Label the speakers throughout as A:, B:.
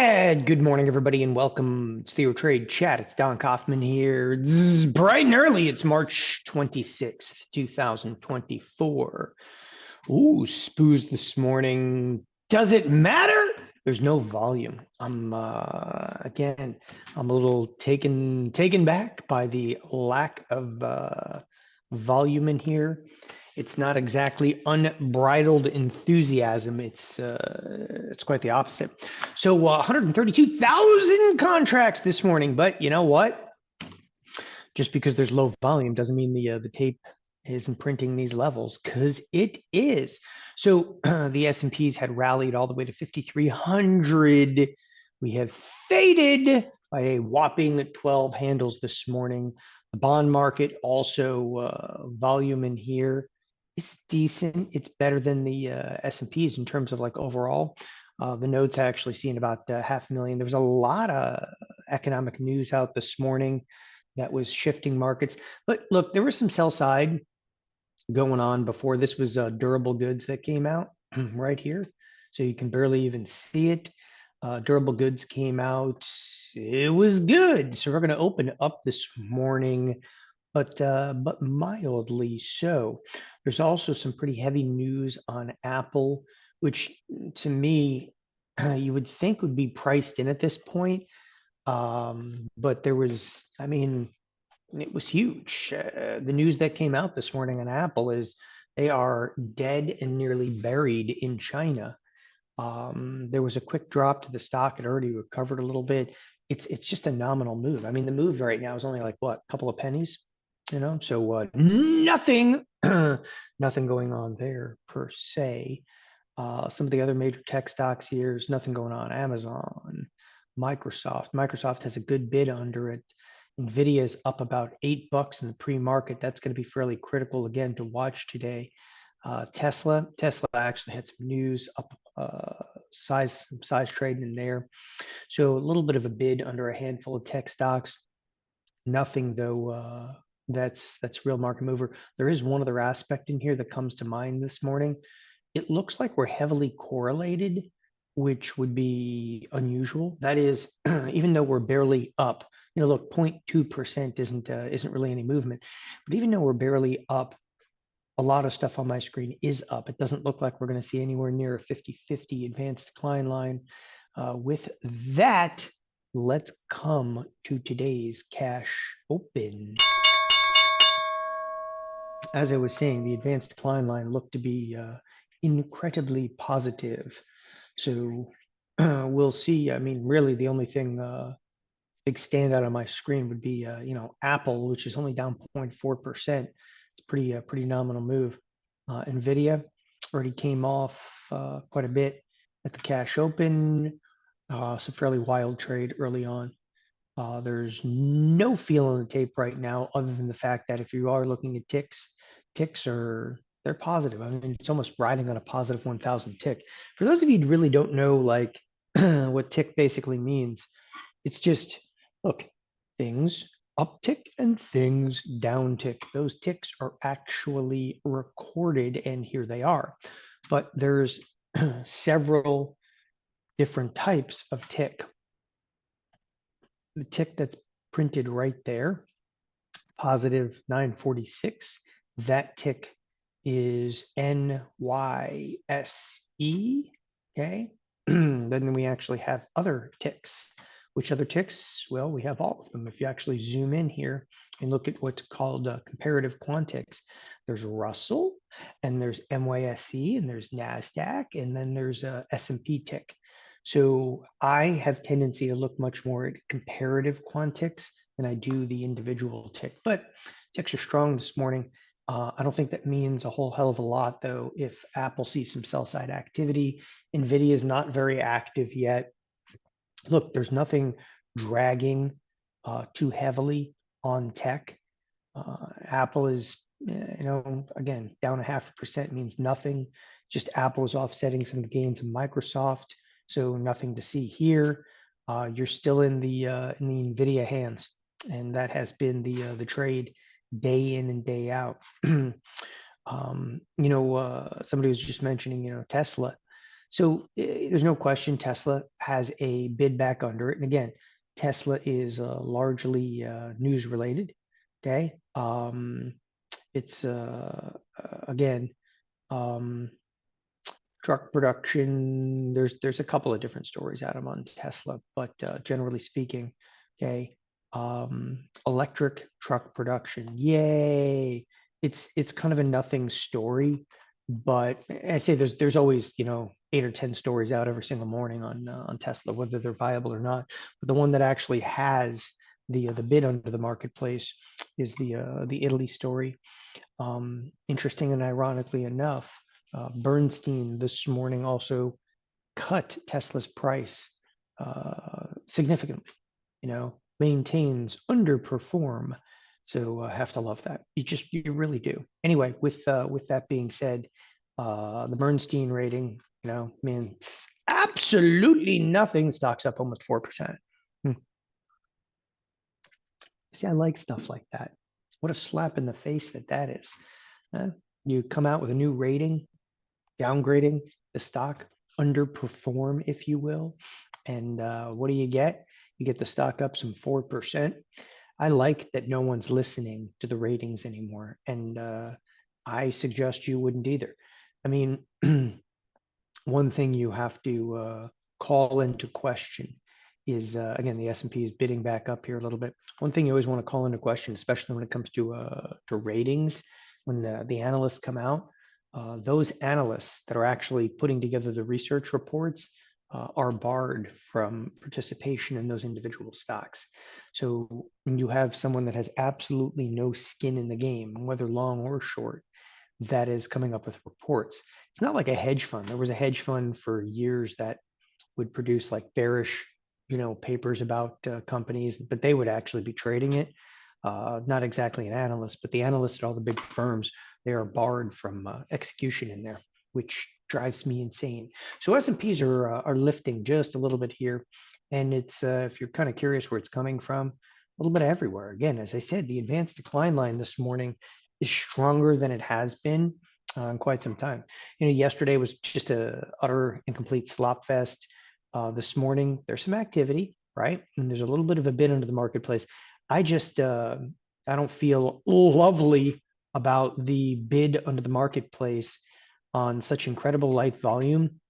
A: And good morning, everybody, and welcome to TheoTRADE Chat. It's Don Kaufman here. Bright and early. It's March 26th, 2024. Ooh, spoos this morning. Does it matter? There's no volume. I'm a little taken back by the lack of volume in here. It's not exactly unbridled enthusiasm. It's quite the opposite. So 132,000 contracts this morning, but you know what? Just because there's low volume doesn't mean the tape isn't printing these levels, because it is. So the S&Ps had rallied all the way to 5,300. We have faded by a whopping 12 handles this morning. The bond market also volume in here is decent. It's better than the S&Ps in terms of like overall. The notes actually seen about 500,000. There was a lot of economic news out this morning that was shifting markets. But look, there was some sell side going on before. This was durable goods that came out right here. So you can barely even see it. Durable goods came out. It was good. So we're going to open up this morning, but mildly so. There's also some pretty heavy news on Apple, which to me, you would think would be priced in at this point. But there was, I mean, it was huge. The news that came out this morning on Apple is they are dead and nearly buried in China. There was a quick drop to the stock. It already recovered a little bit. It's just a nominal move. I mean, the move right now is only like what, a couple of pennies, you know? So nothing, nothing going on there per se. Some of the other major tech stocks here, there's nothing going on. Amazon, Microsoft. Microsoft has a good bid under it. Nvidia is up about $8 in the pre-market. That's going to be fairly critical again to watch today. Tesla actually had some news up, size trading in there. So a little bit of a bid under a handful of tech stocks. Nothing though. That's real market mover. There is one other aspect in here that comes to mind this morning. It looks like we're heavily correlated, which would be unusual. That is, even though we're barely up, you know, look, 0.2% isn't really any movement. But even though we're barely up, a lot of stuff on my screen is up. It doesn't look like we're going to see anywhere near a 50-50 advanced decline line. With that, let's come to today's cash open. As I was saying, the advanced decline line looked to be incredibly positive. So we'll see. I mean, really, the only thing big standout on my screen would be, Apple, which is only down 0.4%. It's pretty nominal move. Nvidia already came off quite a bit at the cash open. It's a fairly wild trade early on. There's no feel in the tape right now, other than the fact that if you are looking at ticks they're positive. I mean, it's almost riding on a positive 1,000 tick. For those of you who really don't know, like what tick basically means, it's just, look, things uptick and things downtick. Those ticks are actually recorded, and here they are. But there's several different types of tick. The tick that's printed right there, positive 946, that tick is NYSE. Okay. Then we actually have other ticks. Which other ticks? Well, we have all of them. If you actually zoom in here and look at what's called comparative quantics, there's Russell, and there's MYSE, and there's Nasdaq, and then there's a S&P tick. So I have tendency to look much more at comparative quantics than I do the individual tick. But ticks are strong this morning. I don't think that means a whole hell of a lot, though, if Apple sees some sell-side activity. Nvidia is not very active yet. Look, there's nothing dragging too heavily on tech. Apple is, again, down 0.5% means nothing. Just Apple is offsetting some of the gains of Microsoft, so nothing to see here. You're still in the Nvidia hands, and that has been the trade day in and day out. Somebody was just mentioning, Tesla. So there's no question Tesla has a bid back under it. And again, Tesla is largely news related. Okay. It's again, um, truck production. There's a couple of different stories out of on Tesla, but generally speaking, okay, electric truck production, yay! It's kind of a nothing story, but I say there's always 8 or 10 stories out every single morning on Tesla, whether they're viable or not. But the one that actually has the bid under the marketplace is the Italy story. Interesting and ironically enough, Bernstein this morning also cut Tesla's price significantly, maintains underperform. So I have to love that. You really do. Anyway, with that being said, the Bernstein rating, means absolutely nothing. Stock's up almost 4%. See, I like stuff like that. What a slap in the face that is. You come out with a new rating, downgrading the stock, underperform, if you will. And what do you get? You get the stock up some 4%. I like that no one's listening to the ratings anymore. And I suggest you wouldn't either. I mean, one thing you have to call into question is, again, the S&P is bidding back up here a little bit. One thing you always want to call into question, especially when it comes to ratings, when the analysts come out, those analysts that are actually putting together the research reports are barred from participation in those individual stocks. So when you have someone that has absolutely no skin in the game, whether long or short, that is coming up with reports. It's not like a hedge fund. There was a hedge fund for years that would produce like bearish, papers about companies, but they would actually be trading it. Not exactly an analyst, but the analysts at all the big firms, they are barred from execution in there, which drives me insane. So S&Ps are lifting just a little bit here, and it's if you're kind of curious where it's coming from, a little bit everywhere. Again, as I said, the advanced decline line this morning is stronger than it has been in quite some time. Yesterday was just a utter incomplete slop fest. This morning, there's some activity, right? And there's a little bit of a bid under the marketplace. I just, I don't feel lovely about the bid under the marketplace on such incredible light volume.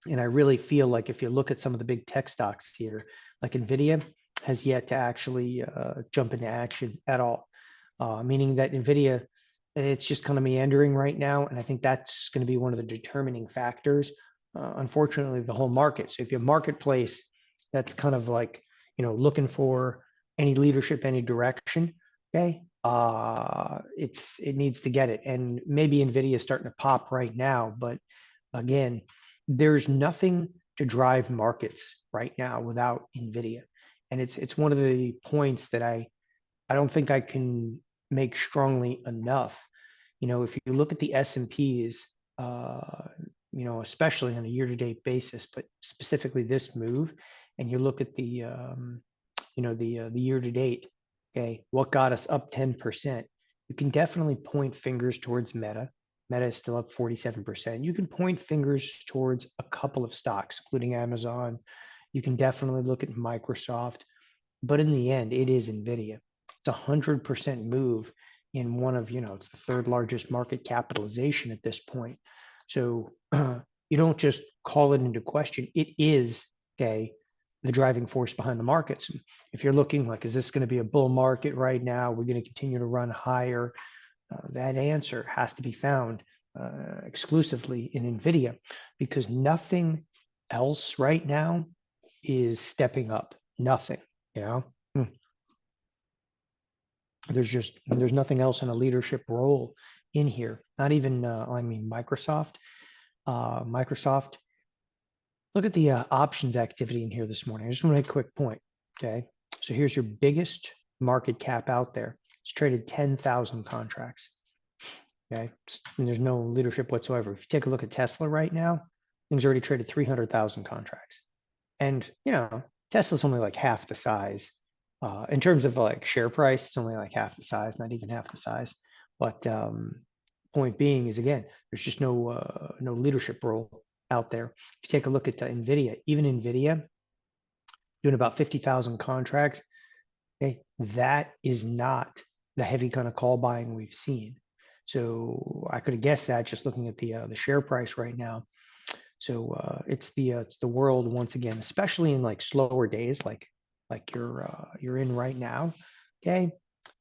A: And I really feel like if you look at some of the big tech stocks here, like Nvidia has yet to actually jump into action at all. Meaning that Nvidia, it's just kind of meandering right now. And I think that's going to be one of the determining factors, unfortunately, the whole market. So if you have marketplace that's kind of like, looking for any leadership, any direction, okay, it needs to get it. And maybe Nvidia is starting to pop right now, but again, there's nothing to drive markets right now without Nvidia. And it's one of the points that I don't think I can make strongly enough. If you look at the S&Ps, especially on a year-to-date basis, but specifically this move, and you look at the year-to-date, okay, what got us up 10%? You can definitely point fingers towards Meta. Meta is still up 47%. You can point fingers towards a couple of stocks, including Amazon. You can definitely look at Microsoft, but in the end, it is Nvidia. It's 100% move in one of, it's the third largest market capitalization at this point. So you don't just call it into question. It is, okay, the driving force behind the markets. If you're looking like, is this going to be a bull market right now? We're going to continue to run higher. That answer has to be found exclusively in Nvidia, because nothing else right now is stepping up. Nothing, There's nothing else in a leadership role in here. Not even, Microsoft. Microsoft, look at the options activity in here this morning. I just want to make a quick point, okay? So here's your biggest market cap out there. It's traded 10,000 contracts, okay? And there's no leadership whatsoever. If you take a look at Tesla right now, things already traded 300,000 contracts. And, Tesla's only like half the size. In terms of like share price, it's only like half the size, not even half the size. But point being is, again, there's just no leadership role out there. If you take a look at Nvidia, even Nvidia doing about 50,000 contracts, okay, that is not the heavy kind of call buying we've seen. So I could have guessed that just looking at the share price right now. So it's the world once again, especially in like slower days, like you're in right now. Okay,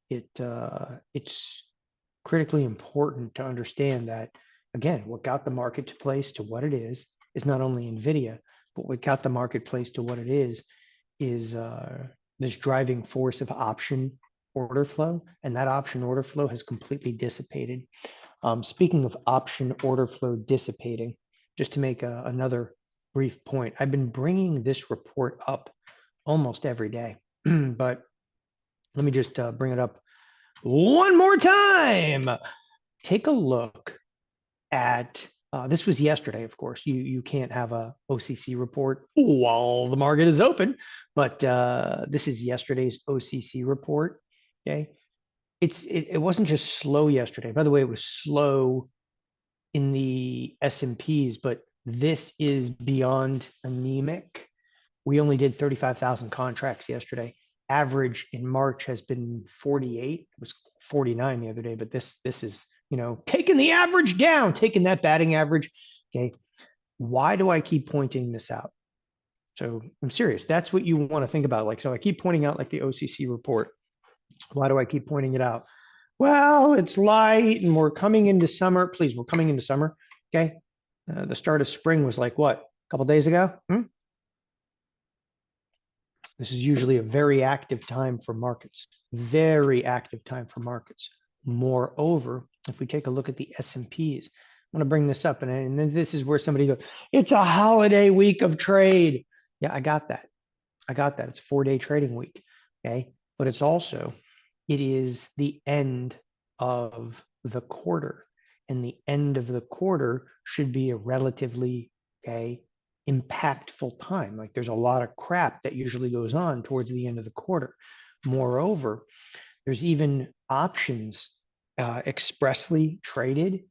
A: it's critically important to understand that again, what got the marketplace to what it is not only Nvidia, but what got the marketplace to what it is this driving force of option order flow, and that option order flow has completely dissipated. Speaking of option order flow dissipating, just to make another brief point, I've been bringing this report up almost every day, but let me just bring it up one more time. Take a look at this was yesterday, of course. You can't have a OCC report while the market is open, but this is yesterday's OCC report. Okay, it wasn't just slow yesterday. By the way, it was slow in the S&Ps, but this is beyond anemic. We only did 35,000 contracts yesterday. Average in March has been 48. It was 49 the other day, but this is, taking the average down, taking that batting average. Okay. Why do I keep pointing this out? So I'm serious. That's what you want to think about. Like, so I keep pointing out like the OCC report. Why do I keep pointing it out? Well, it's light and we're coming into summer. Please, we're coming into summer. Okay. The start of spring was like what? A couple days ago? This is usually a very active time for markets, very active time for markets. Moreover, if we take a look at the S&Ps, I want to bring this up, and then this is where somebody goes, it's a holiday week of trade. Yeah, I got that. It's a 4-day trading week, okay? But it is the end of the quarter, and the end of the quarter should be a relatively, okay, impactful time. Like there's a lot of crap that usually goes on towards the end of the quarter. Moreover, there's even options expressly traded.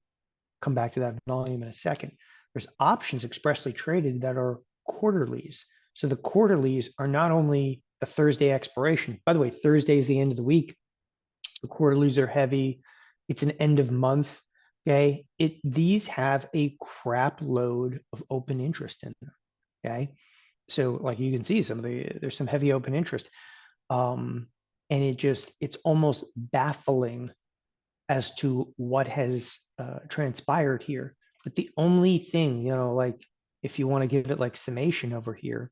A: Come back to that volume in a second. There's options expressly traded that are quarterlies. So the quarterlies are not only the Thursday expiration. By the way, Thursday is the end of the week. The quarterlies are heavy. It's an end of month. Okay. These have a crap load of open interest in them. Okay. So like you can see there's some heavy open interest. And it's almost baffling as to what has transpired here. But the only thing, like if you want to give it like summation over here,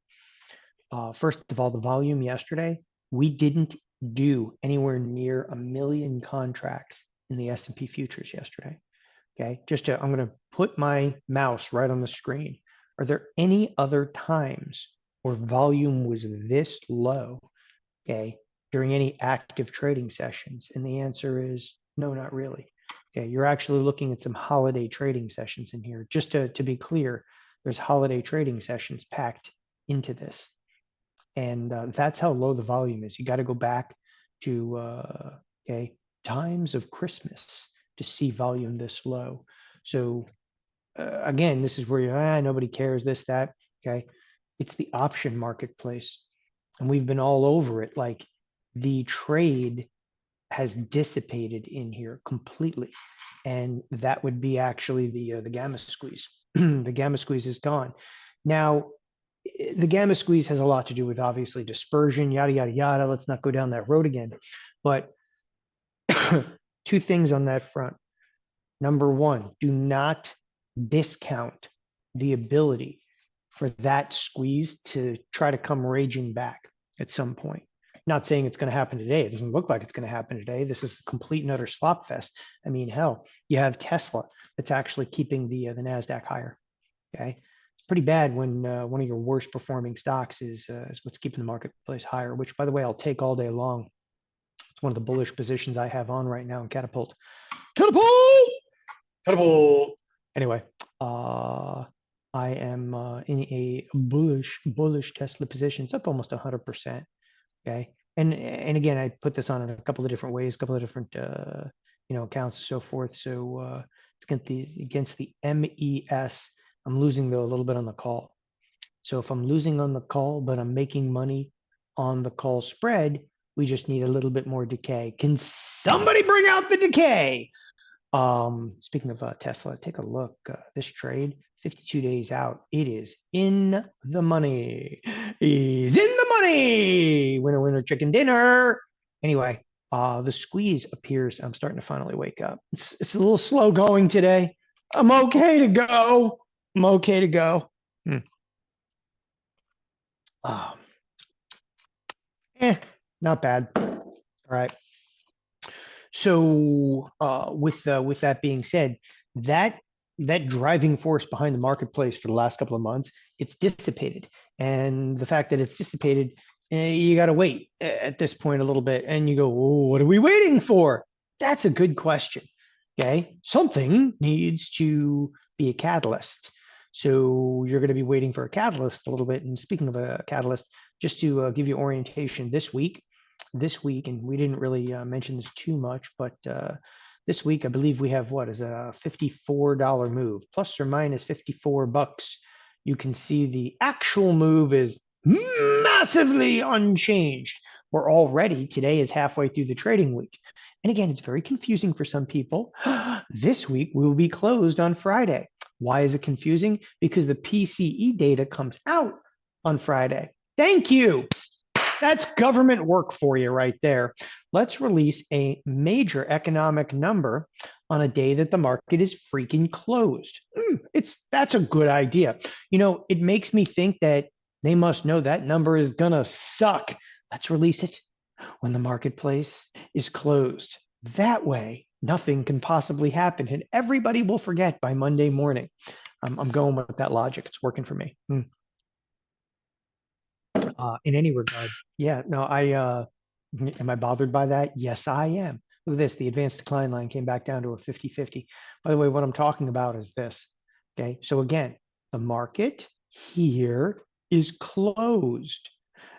A: first of all, the volume yesterday, we didn't do anywhere near 1 million contracts in the S&P futures yesterday. Okay, I'm going to put my mouse right on the screen. Are there any other times where volume was this low, okay, during any active trading sessions? And the answer is no, not really. Okay, you're actually looking at some holiday trading sessions in here. Just to be clear, there's holiday trading sessions packed into this. And that's how low the volume is. You got to go back to times of Christmas to see volume this low. So again, this is where nobody cares, this, that. Okay, it's the option marketplace, and we've been all over it. Like the trade has dissipated in here completely, and that would be actually the gamma squeeze. The gamma squeeze is gone now. The gamma squeeze has a lot to do with obviously dispersion, yada, yada, yada. Let's not go down that road again. But two things on that front. Number one, do not discount the ability for that squeeze to try to come raging back at some point. Not saying it's going to happen today. It doesn't look like it's going to happen today. This is a complete and utter slop fest. I mean, hell, you have Tesla that's actually keeping the Nasdaq higher. Okay. Pretty bad when one of your worst performing stocks is what's keeping the marketplace higher, which by the way, I'll take all day long. It's one of the bullish positions I have on right now in Catapult. Anyway, I am in a bullish Tesla position. It's up almost 100%. Okay. And again, I put this on in a couple of different ways, a couple of different, accounts and so forth. So it's against the MES I'm losing though a little bit on the call. So if I'm losing on the call, but I'm making money on the call spread, we just need a little bit more decay. Can somebody bring out the decay? Speaking of Tesla, take a look. This trade, 52 days out, it is in the money. He's in the money. Winner, winner, chicken dinner. Anyway, the squeeze appears. I'm starting to finally wake up. It's a little slow going today. I'm okay to go. I'm okay to go. Um, Not bad. All right. So with that being said, that that driving force behind the marketplace for the last couple of months, it's dissipated, and the fact that it's dissipated, you got to wait at this point a little bit, and you go, oh, what are we waiting for? That's a good question. Okay, something needs to be a catalyst. So you're going to be waiting for a catalyst a little bit. And speaking of a catalyst, just to give you orientation this week, and we didn't really mention this too much, but this week I believe we have what is a $54 move, plus or minus 54 bucks. You can see the actual move is massively unchanged. We're already, today is halfway through the trading week. And again, it's very confusing for some people. This week we will be closed on Friday. Why is it confusing? Because the PCE data comes out on Friday. Thank you. That's government work for you right there. Let's release a major economic number on a day that the market is freaking closed. That's a good idea. You know, it makes me think that they must know that number is gonna suck. Let's release it when the marketplace is closed. That way, nothing can possibly happen, and everybody will forget by Monday morning. I'm going with that logic. It's working for me. In any regard. Yeah, no, am I bothered by that? Yes, I am. Look at this. The advanced decline line came back down to a 50-50. By the way, what I'm talking about is this. Okay, so again, the market here is closed.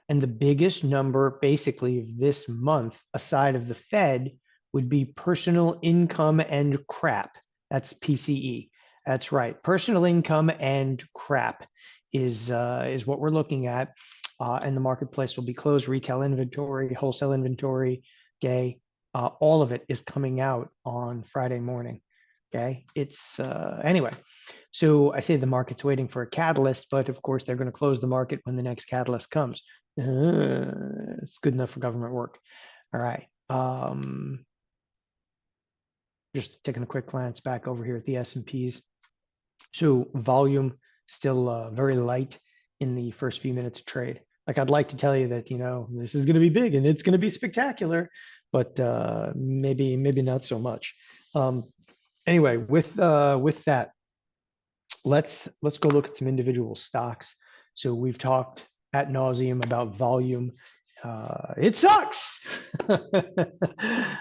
A: And the biggest number basically of this month, aside of the Fed, would be personal income and crap. That's PCE. That's right. Personal income and crap is what we're looking at. And the marketplace will be closed. Retail inventory, wholesale inventory, okay, all of it is coming out on Friday morning. Okay, it's anyway. So I say the market's waiting for a catalyst, but of course they're going to close the market when the next catalyst comes. It's good enough for government work. All right. Just taking a quick glance back over here at the S&Ps. So volume still very light in the first few minutes of trade. Like I'd like to tell you that, you know, this is going to be big and it's going to be spectacular, but maybe not so much. Anyway, with that, let's go look at some individual stocks. So we've talked ad nauseum about volume. It sucks.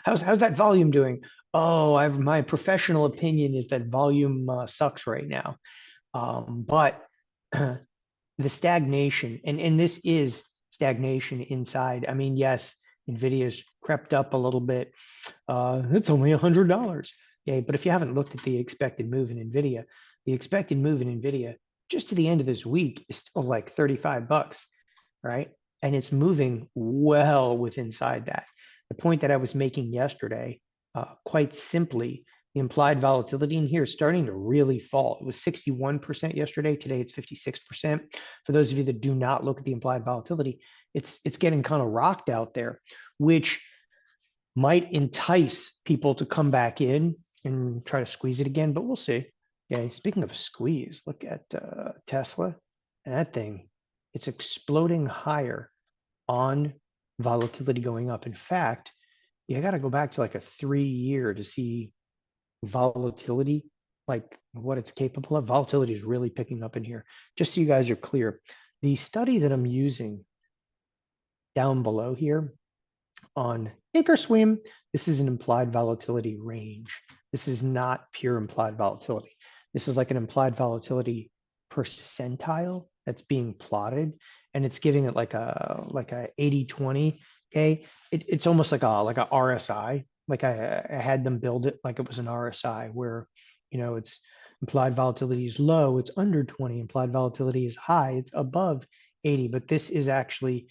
A: How's that volume doing? Oh, my professional opinion is that volume sucks right now. But the stagnation, and this is stagnation inside. I mean, yes, Nvidia's crept up a little bit. It's only $100. Okay, but if you haven't looked at the expected move in Nvidia, the expected move in Nvidia just to the end of this week is still like 35 bucks, right? And it's moving well with inside that. The point that I was making yesterday, quite simply, the implied volatility in here is starting to really fall. It was 61% yesterday. Today it's 56%. For those of you that do not look at the implied volatility, it's getting kind of rocked out there, which might entice people to come back in and try to squeeze it again, but we'll see. Okay, speaking of squeeze, look at Tesla. And that thing, it's exploding higher on volatility going up. In fact, you got to go back to like a 3-year to see volatility, like what it's capable of. Volatility is really picking up in here. Just so you guys are clear, the study that I'm using down below here on thinkorswim, this is an implied volatility range. This is not pure implied volatility. This is like an implied volatility percentile that's being plotted, and it's giving it like a 80-20. Okay, it's almost like a RSI. Like I had them build it like it was an RSI, where you know it's Implied volatility is low, it's under 20. Implied volatility is high, it's above 80. But this is actually,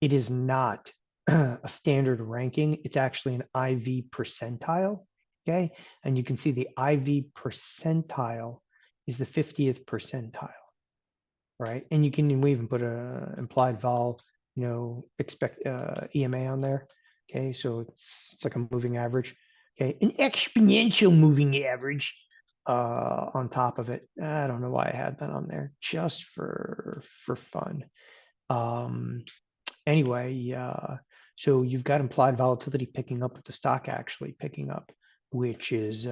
A: it is not a standard ranking. It's actually an IV percentile. Okay. And you can see the IV percentile is the 50th percentile, right? And we even put a implied vol, expect EMA on there. Okay. So it's like a moving average. Okay. An exponential moving average on top of it. I don't know why I had that on there, just for fun. Anyway, so you've got implied volatility picking up with the stock actually picking up, which is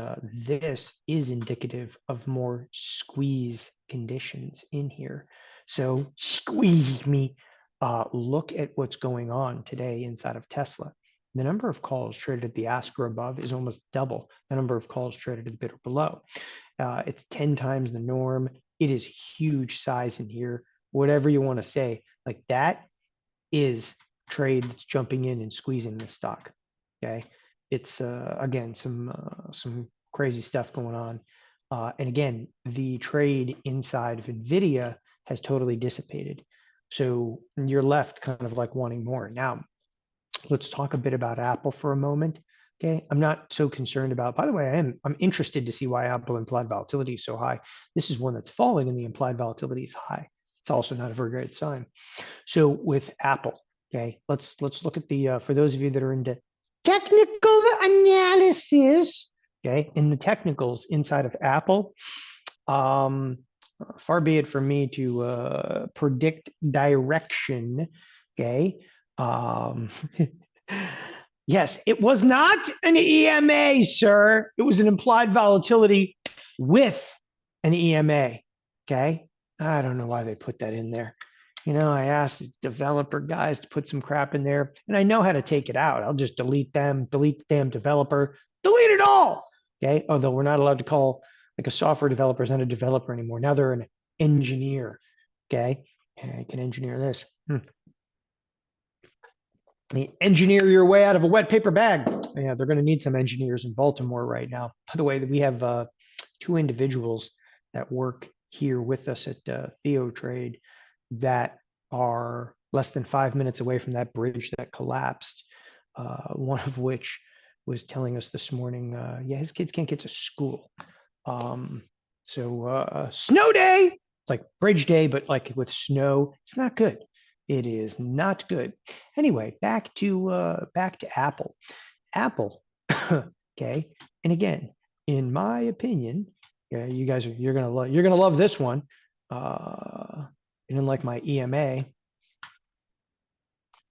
A: this is indicative of more squeeze conditions in here. So squeeze me. Look at what's going on today inside of Tesla. The number of calls traded at the ask or above is almost double the number of calls traded at the bid or below. It's 10 times the norm. It is huge size in here. Whatever you want to say, like that is trade that's jumping in and squeezing the stock. Okay, it's again some crazy stuff going on, and again the trade inside of Nvidia has totally dissipated. So you're left kind of like wanting more. Now, let's talk a bit about Apple for a moment. Okay, I'm not so concerned about. By the way, I'm interested to see why Apple implied volatility is so high. This is one that's falling, and the implied volatility is high. It's also not a very great sign. So with Apple, okay, let's look at the for those of you that are into technical analysis, okay, in the technicals inside of Apple, far be it from me to predict direction, okay. Yes, it was not an EMA, sir. It was an implied volatility with an EMA, okay. I don't know why they put that in there. I asked the developer guys to put some crap in there, and I know how to take it out. I'll just delete them, delete the damn developer, delete it all. Okay. Although we're not allowed to call like a software developer is not a developer anymore. Now they're an engineer. Okay. I can engineer this. Engineer your way out of a wet paper bag. Yeah, they're going to need some engineers in Baltimore right now. By the way, we have two individuals that work here with us at TheoTRADE that are less than 5 minutes away from that bridge that collapsed. One of which was telling us this morning, yeah, his kids can't get to school. So snow day, it's like bridge day, but like with snow, it's not good. It is not good. Anyway, back to Apple. Apple, okay. And again, in my opinion, yeah, you guys you're gonna love this one. And like my EMA,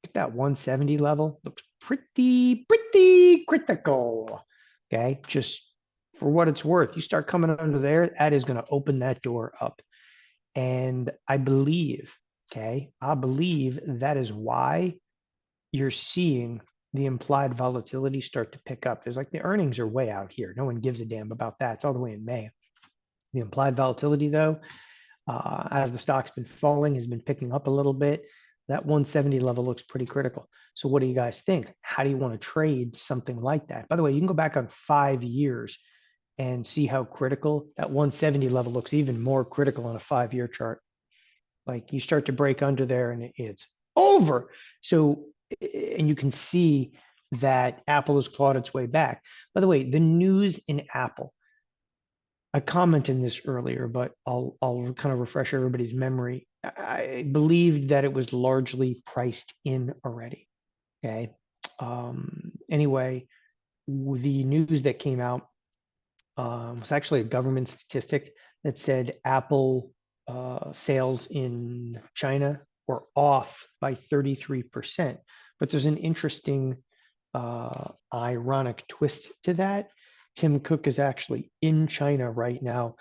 A: at that 170 level looks pretty critical. Okay, just for what it's worth, you start coming under there, that is going to open that door up. And I believe that is why you're seeing the implied volatility start to pick up. There's like the earnings are way out here. No one gives a damn about that. It's all the way in May. The implied volatility, though, as the stock's been falling, has been picking up a little bit. That 170 level looks pretty critical. So what do you guys think? How do you want to trade something like that? By the way, you can go back on 5 years and see how critical that 170 level looks, even more critical on a 5-year chart. Like you start to break under there and it's over. So, and you can see that Apple has clawed its way back. By the way, the news in Apple, I commented this earlier, but I'll kind of refresh everybody's memory. I believed that it was largely priced in already. Okay. Anyway, the news that came out was actually a government statistic that said Apple sales in China were off by 33%. But there's an interesting ironic twist to that. Tim Cook is actually in China right now,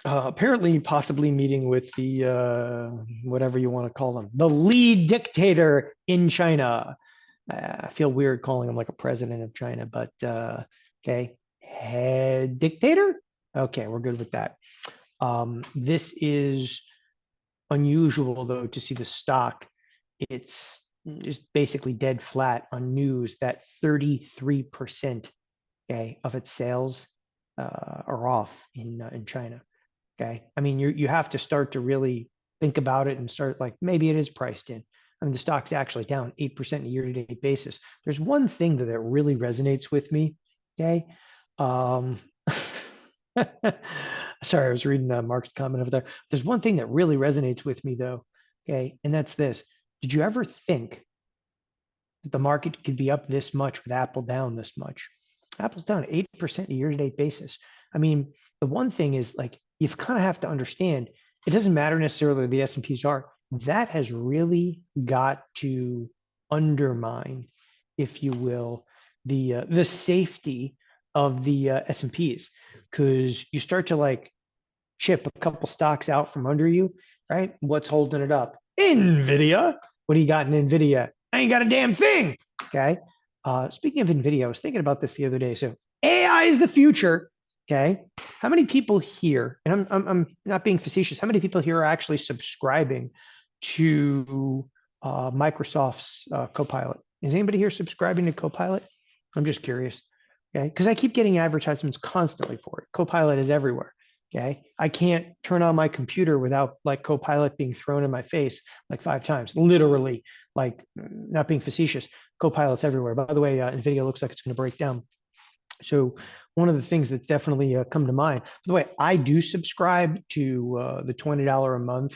A: apparently possibly meeting with the, whatever you want to call them, the lead dictator in China. I feel weird calling him like a president of China, but okay, head dictator? Okay, we're good with that. This is unusual, though, to see the stock. It's just basically dead flat on news that 33%, okay, of its sales are off in China. Okay, I mean you have to start to really think about it and start like maybe it is priced in. I mean the stock's actually down 8% a year-to-date basis. There's one thing that really resonates with me. Okay, um, sorry, I was reading Mark's comment over there. There's one thing that really resonates with me though. Okay, and that's this: did you ever think that the market could be up this much with Apple down this much? Apple's down 8% a year-to-date basis. I mean, the one thing is like you kind of have to understand it doesn't matter necessarily the S&Ps are. That has really got to undermine, if you will, the safety of the S&Ps because you start to like chip a couple stocks out from under you, right? What's holding it up? Nvidia. What do you got in Nvidia? I ain't got a damn thing. Okay. Speaking of Nvidia, I was thinking about this the other day. So AI is the future. Okay. How many people here, and I'm not being facetious, how many people here are actually subscribing to Microsoft's Copilot? Is anybody here subscribing to Copilot? I'm just curious. Okay. Because I keep getting advertisements constantly for it. Copilot is everywhere. Okay. I can't turn on my computer without like Copilot being thrown in my face like 5 times, literally, like not being facetious. Copilot's everywhere. By the way, NVIDIA looks like it's going to break down. So one of the things that's definitely come to mind, by the way, I do subscribe to the $20 a month,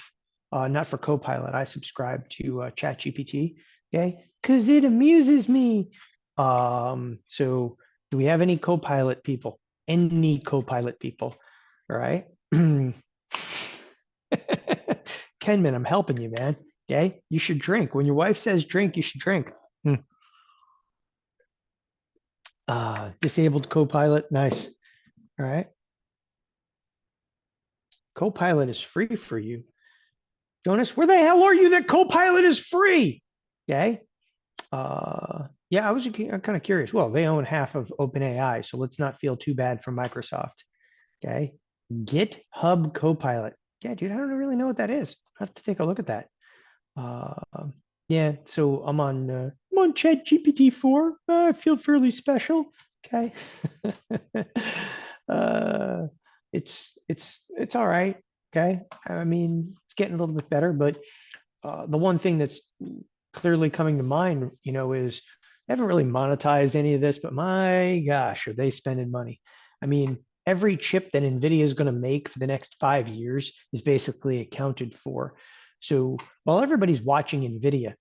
A: not for Copilot. I subscribe to ChatGPT, okay, because it amuses me. So do we have any Copilot people? Any Copilot people? All right. Kenman, I'm helping you, man. Okay. You should drink. When your wife says drink, you should drink. Disabled Copilot. Nice. All right. Copilot is free for you. Jonas, where the hell are you that Copilot is free? Okay. Yeah, I was kind of curious. Well, they own half of OpenAI, so let's not feel too bad for Microsoft. Okay. GitHub Copilot. Yeah, dude, I don't really know what that is. I have to take a look at that. Yeah, so I'm on Chat GPT 4. I feel fairly special. Okay. uh, it's all right. Okay. I mean, it's getting a little bit better, but the one thing that's clearly coming to mind, is I haven't really monetized any of this, but my gosh, are they spending money? I mean, every chip that NVIDIA is going to make for the next 5 years is basically accounted for. So while everybody's watching NVIDIA,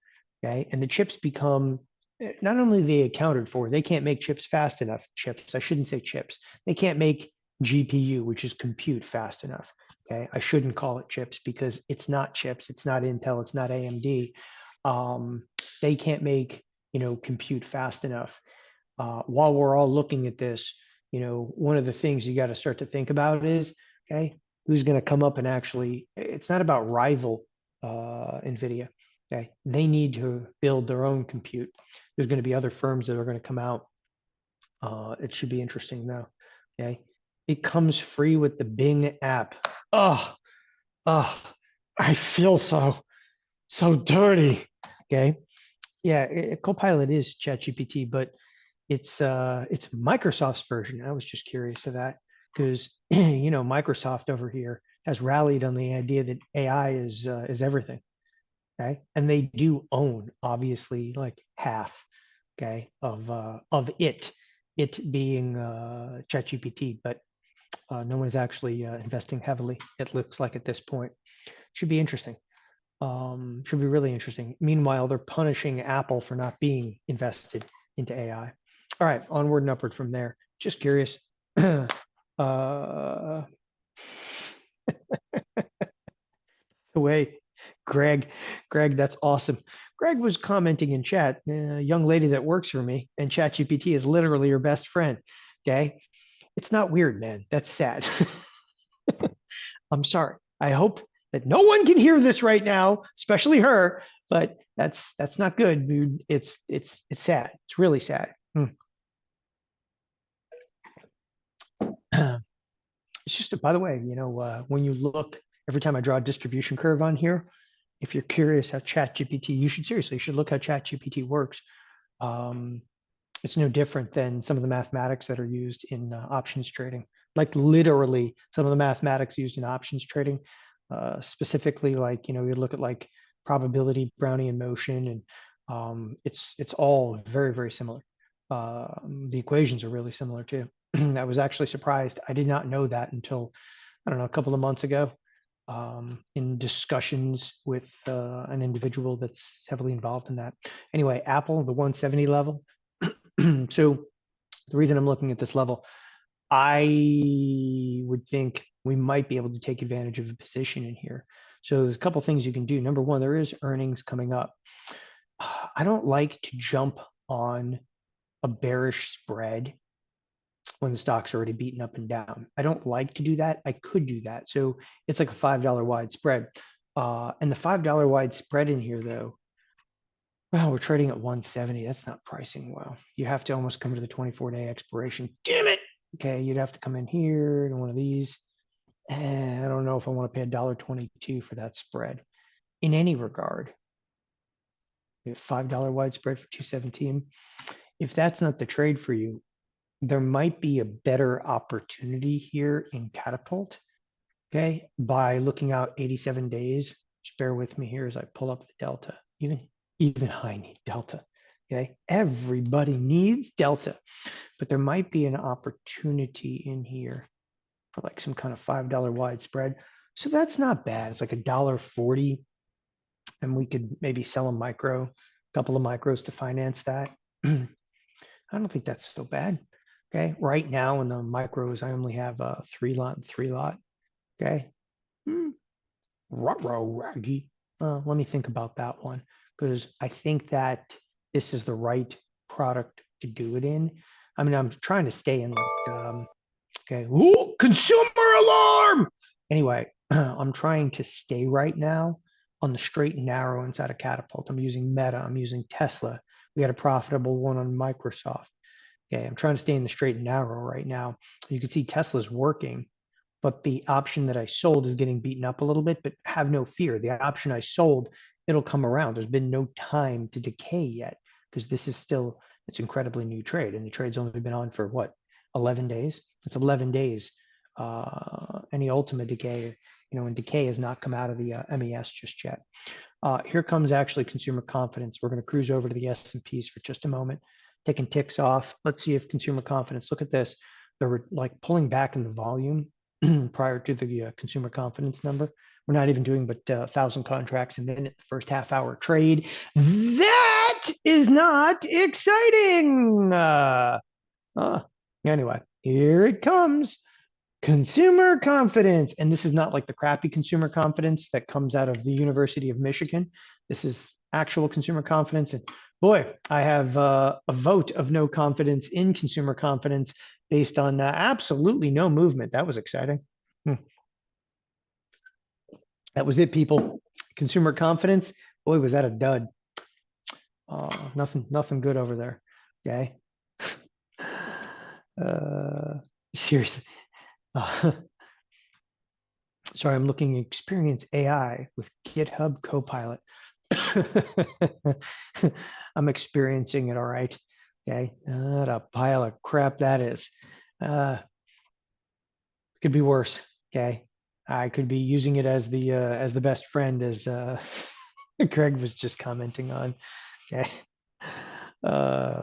A: okay, and the chips become not only they accounted for, they can't make chips fast enough. Chips, I shouldn't say chips. They can't make GPU, which is compute, fast enough. Okay, I shouldn't call it chips because it's not chips. It's not Intel. It's not AMD. They can't make compute fast enough. While we're all looking at this, one of the things you got to start to think about is, okay, who's going to come up and actually, it's not about rival NVIDIA. Okay, they need to build their own compute. There's going to be other firms that are going to come out. It should be interesting though. Okay, it comes free with the Bing app. Oh, oh, I feel so dirty. Okay, yeah, Copilot is ChatGPT, but it's Microsoft's version. I was just curious of that because Microsoft over here has rallied on the idea that AI is everything. Okay, and they do own obviously like half, okay, of it being ChatGPT, but no one's actually investing heavily. It looks like at this point. Should be interesting. Should be really interesting. Meanwhile, they're punishing Apple for not being invested into AI. All right, onward and upward from there. Just curious. uh, the way Greg, that's awesome. Greg was commenting in chat, a young lady that works for me, and ChatGPT is literally her best friend. Okay, it's not weird, man. That's sad. I'm sorry. I hope that no one can hear this right now, especially her. But that's not good, dude. It's sad. It's really sad. It's just, by the way, when you look every time I draw a distribution curve on here, if you're curious how ChatGPT, you should look how ChatGPT works. It's no different than some of the mathematics that are used in options trading. like literally some of the mathematics used in options trading, specifically like, you know, you look at like probability, Brownian motion, and it's all very, very similar. The equations are really similar too. I was actually surprised. I did not know that until, I don't know, a couple of months ago, in discussions with an individual that's heavily involved in that. Anyway, Apple, the 170 level. So the reason I'm looking at this level, I would think we might be able to take advantage of a position in here. So there's a couple things you can do. Number one, there is earnings coming up. I don't like to jump on a bearish spread when the stock's already beaten up and down. I don't like to do that. I could do that. So it's like a $5 wide spread. And the $5 wide spread in here, though, well, we're trading at 170. That's not pricing well. You have to almost come to the 24-day expiration. Damn it. Okay, you'd have to come in here to one of these. And I don't know if I want to pay $1.22 for that spread. In any regard, $5 wide spread for 217. If that's not the trade for you, there might be a better opportunity here in Catapult, okay, by looking out 87 days. Just bear with me here as I pull up the delta. Even I need delta, okay? Everybody needs delta, but there might be an opportunity in here for like some kind of $5 wide spread. So that's not bad. It's like $1.40, and we could maybe sell a couple of micros to finance that. I don't think that's so bad. Okay, right now in the micros, I only have a 3 lot and 3 lot. Okay, raggy. Let me think about that one, because I think that this is the right product to do it in. I mean, I'm trying to stay in like, okay, ooh, consumer alarm. Anyway, I'm trying to stay right now on the straight and narrow inside of Catapult. I'm using Meta. I'm using Tesla. We had a profitable one on Microsoft. Okay, I'm trying to stay in the straight and narrow right now. You can see Tesla's working, but the option that I sold is getting beaten up a little bit, but have no fear. The option I sold, it'll come around. There's been no time to decay yet, because this is still, it's incredibly new trade, and the trade's only been on for what, 11 days? It's 11 days. Any ultimate decay, you know, and decay has not come out of the MES just yet. Here comes actually consumer confidence. We're going to cruise over to the S&Ps for just a moment, taking ticks off. Let's see if consumer confidence, look at this. They were like pulling back in the volume prior to the consumer confidence number. We're not even doing but 1,000 contracts a minute, the first half-hour trade. That is not exciting. Anyway, here it comes. Consumer confidence. And this is not like the crappy consumer confidence that comes out of the University of Michigan. This is actual consumer confidence. And boy, I have a vote of no confidence in consumer confidence based on absolutely no movement. That was exciting. That was it, people. Consumer confidence. Boy, was that a dud. Nothing good over there. Okay. Seriously. Sorry, I'm looking at Experience AI with GitHub Copilot. I'm experiencing it, all right. Okay, what a pile of crap that is. Could be worse. Okay, I could be using it as the best friend, as Craig was just commenting on. Okay,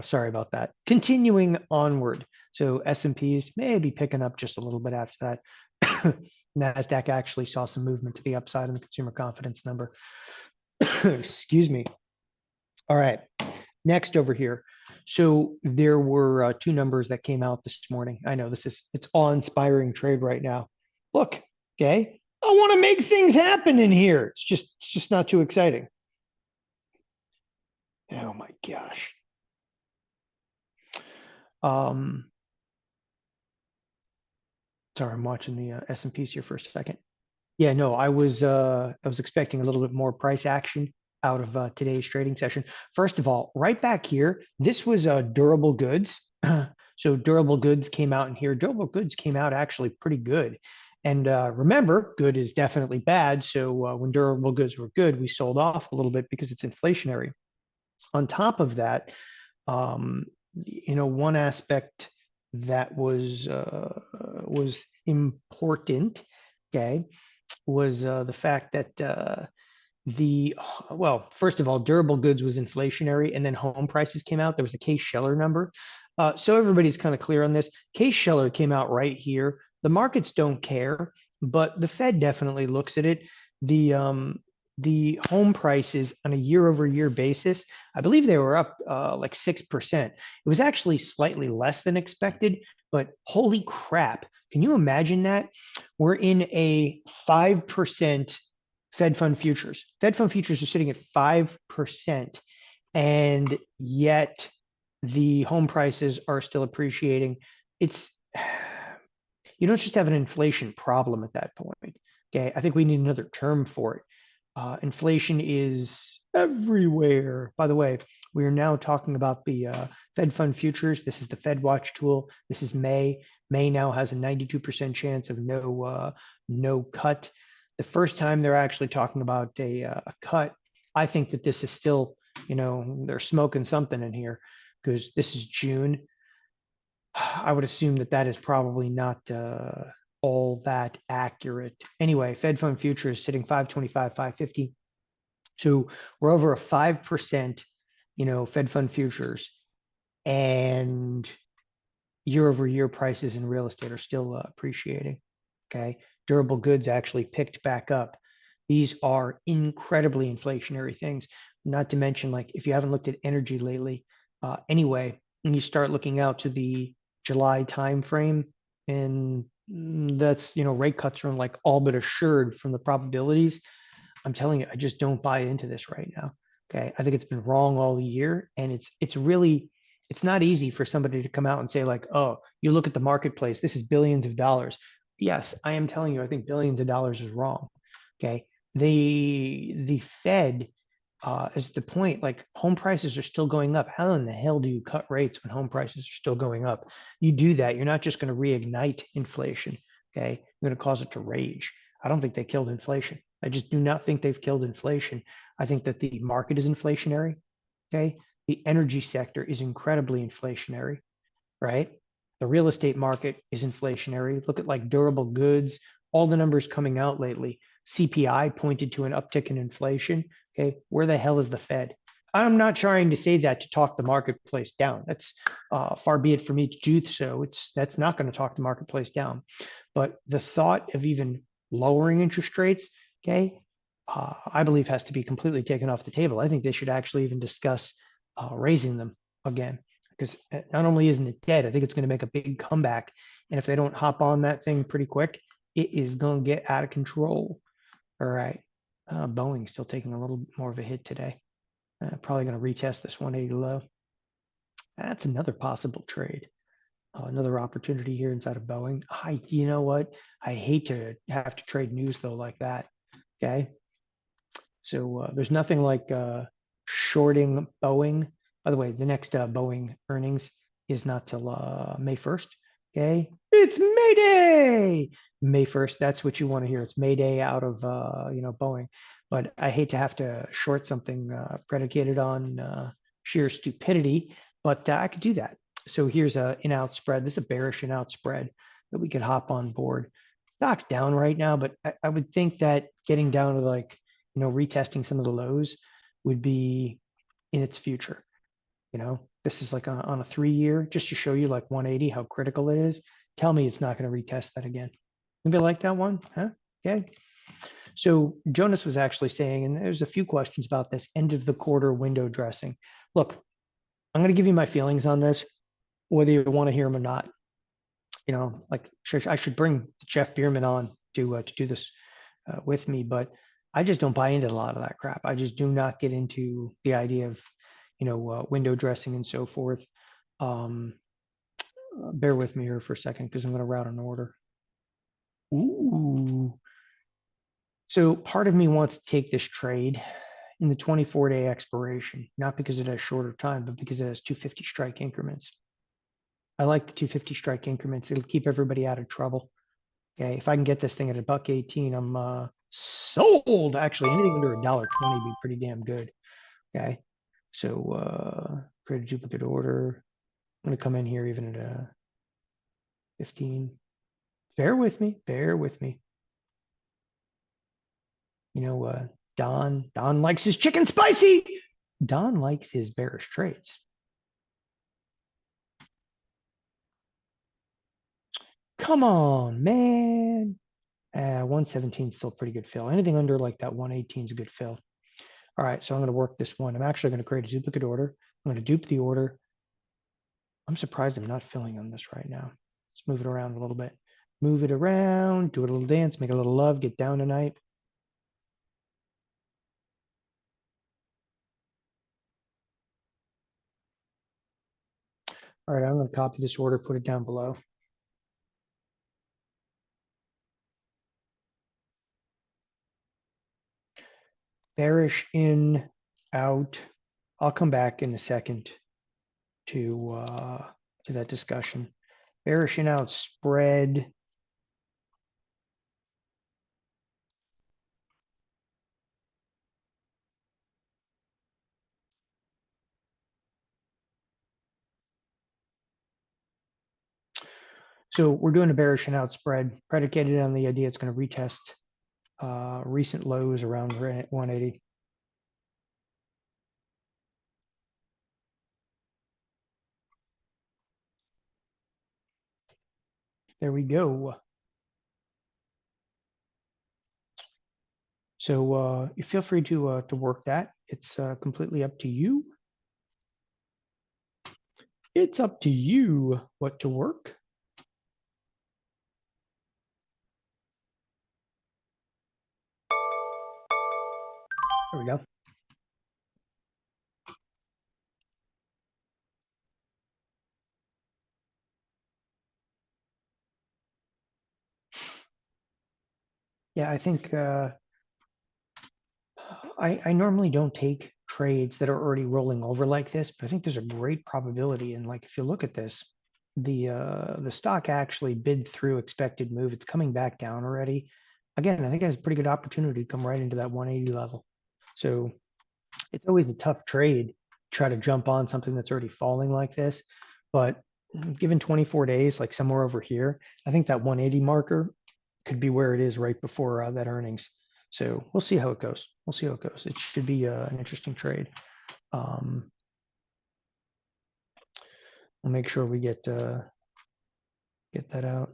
A: sorry about that. Continuing onward. So S&Ps may be picking up just a little bit after that. Nasdaq actually saw some movement to the upside in the consumer confidence number. Excuse me. All right, next over here. So there were 2 numbers that came out this morning. I know it's awe-inspiring trade right now. Look, okay, I want to make things happen in here. It's just not too exciting. Oh my gosh. Sorry, I'm watching the S&Ps here for a second. Yeah, no, I was expecting a little bit more price action out of today's trading session. First of all, right back here, this was durable goods. So durable goods came out in here. Durable goods came out actually pretty good. And remember, good is definitely bad. So when durable goods were good, we sold off a little bit because it's inflationary. On top of that, you know, one aspect that was important, okay, was the fact that well, first of all, durable goods was inflationary, and then home prices came out. There was a Case-Shiller number. So everybody's kind of clear on this. Case-Shiller came out right here. The markets don't care, but the Fed definitely looks at it. The home prices on a year-over-year basis, I believe they were up like 6%. It was actually slightly less than expected, but holy crap. Can you imagine that? We're in a 5% Fed fund futures. Fed fund futures are sitting at 5%, and yet the home prices are still appreciating. It's you don't just have an inflation problem at that point. Okay, I think we need another term for it. Inflation is everywhere. By the way, we are now talking about the Fed fund futures. This is the Fed Watch tool. This is May. May now has a 92% chance of no cut. The first time they're actually talking about a cut, I think that this is still, they're smoking something in here because this is June. I would assume that that is probably not all that accurate. Anyway, Fed fund futures sitting 525, 550. So we're over a 5%, Fed fund futures, and year over year prices in real estate are still appreciating. Okay. Durable goods actually picked back up. These are incredibly inflationary things, not to mention, like, if you haven't looked at energy lately, anyway, when you start looking out to the July timeframe, and that's, rate cuts are like all but assured from the probabilities. I'm telling you, I just don't buy into this right now. Okay. I think it's been wrong all year. And it's not easy for somebody to come out and say, like, oh, you look at the marketplace, this is billions of dollars. Yes, I am telling you, I think billions of dollars is wrong. Okay. The Fed is the point, like, home prices are still going up. How in the hell do you cut rates when home prices are still going up? You do that, you're not just going to reignite inflation. Okay. You're going to cause it to rage. I don't think they killed inflation. I just do not think they've killed inflation. I think that the market is inflationary. Okay. The energy sector is incredibly inflationary, right? The real estate market is inflationary. Look at, like, durable goods, all the numbers coming out lately. CPI pointed to an uptick in inflation. Okay. Where the hell is the Fed? I'm not trying to say that to talk the marketplace down. That's far be it for me to do so. That's not going to talk the marketplace down. But the thought of even lowering interest rates, okay, I believe has to be completely taken off the table. I think they should actually even discuss raising them again, because not only isn't it dead, I think it's going to make a big comeback. And if they don't hop on that thing pretty quick, it is going to get out of control. All right. Boeing's still taking a little more of a hit today. Probably going to retest this 180 low. That's another possible trade. Another opportunity here inside of Boeing. You know what? I hate to have to trade news though like that. Okay. So there's nothing like shorting Boeing. By the way, the next Boeing earnings is not till May 1st. Okay. It's May Day. May 1st. That's what you want to hear. It's May Day out of Boeing. But I hate to have to short something predicated on sheer stupidity, but I could do that. So here's a in-out spread. This is a bearish in-out spread that we could hop on board. Stock's down right now, but I would think that getting down to, like, retesting some of the lows would be in its future. This is like on a 3-year, just to show you, like, 180, how critical it is. Tell me it's not going to retest that again. Anybody like that one? Huh? Okay. So Jonas was actually saying, and there's a few questions about this end of the quarter window dressing. Look, I'm going to give you my feelings on this, whether you want to hear them or not. Like, I should bring Jeff Bierman on to do this with me, but I just don't buy into a lot of that crap. I just do not get into the idea of, window dressing and so forth. Bear with me here for a second because I'm going to route an order. Ooh. So part of me wants to take this trade in the 24-day expiration, not because it has shorter time, but because it has 250 strike increments. I like the 250 strike increments. It'll keep everybody out of trouble. Okay, if I can get this thing at $1.18, I'm sold. Actually, anything under $1.20 would be pretty damn good. Okay, so create a duplicate order. I'm gonna come in here even at 15. Bear with me, bear with me. You know, Don likes his chicken spicy. Don likes his bearish trades. Come on, man. 117 is still a pretty good fill. Anything under like that 118 is a good fill. All right, so I'm going to work this one. I'm actually going to create a duplicate order. I'm going to dupe the order. I'm surprised I'm not filling on this right now. Let's move it around a little bit. Move it around, do a little dance, make a little love, get down tonight. All right, I'm going to copy this order, put it down below. Bearish in, out. I'll come back in a second to that discussion. Bearish in, out, spread. So we're doing a bearish and out spread predicated on the idea it's going to retest recent lows around 180. There we go. So you feel free to work that. It's completely up to you. It's up to you what to work. There we go. Yeah, I think I normally don't take trades that are already rolling over like this, but I think there's a great probability. And like if you look at this, the stock actually bid through expected move. It's coming back down already. Again, I think it has a pretty good opportunity to come right into that 180 level. So it's always a tough trade to try to jump on something that's already falling like this. But given 24 days, like somewhere over here, I think that 180 marker could be where it is right before that earnings. So we'll see how it goes. We'll see how it goes. It should be an interesting trade. We'll make sure we get that out.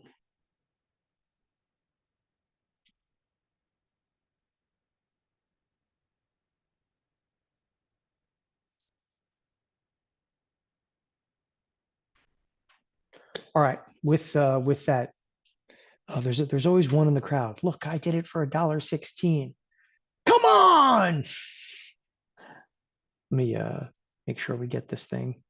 A: All right, with that, there's always one in the crowd. Look, I did it for $1.16. Come on! Let me make sure we get this thing.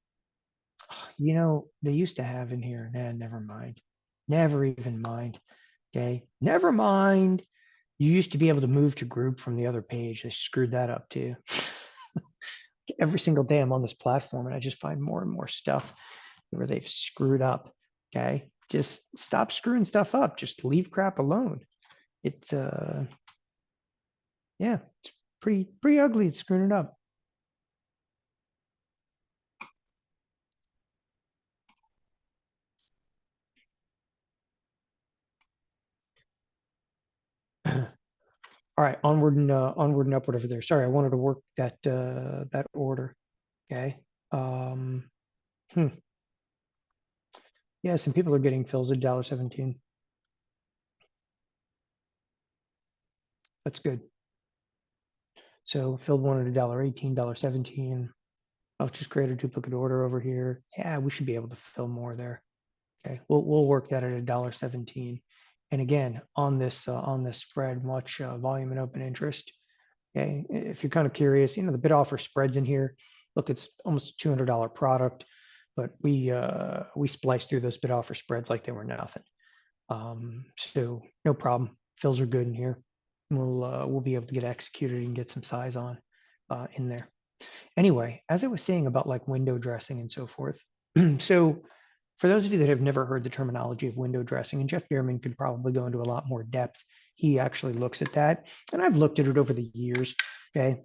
A: You know, they used to have in here. Nah, never mind. Never even mind. Okay, never mind. You used to be able to move to group from the other page. They screwed that up too. Every single day I'm on this platform and I just find more and more stuff where they've screwed up. Okay, just stop screwing stuff up. Just leave crap alone. It's yeah, it's pretty ugly. It's screwing it up. All right, onward and upward over there. Sorry, I wanted to work that that order. Okay. Hmm. Yeah, some people are getting fills at $1.17. That's good. So filled one at $1.18, $1.17. I'll just create a duplicate order over here. Yeah, we should be able to fill more there. Okay, we'll work that at $1.17. And again, on this spread, watch volume and open interest. Okay, if you're kind of curious, you know, the bid offer spreads in here. Look, it's almost a $200 product, but we spliced through those bid offer spreads like they were nothing. So no problem. Fills are good in here. We'll be able to get executed and get some size on in there. Anyway, as I was saying about like window dressing and so forth. So for those of you that have never heard the terminology of window dressing, and Jeff Bierman could probably go into a lot more depth. He actually looks at that, and I've looked at it over the years. Okay.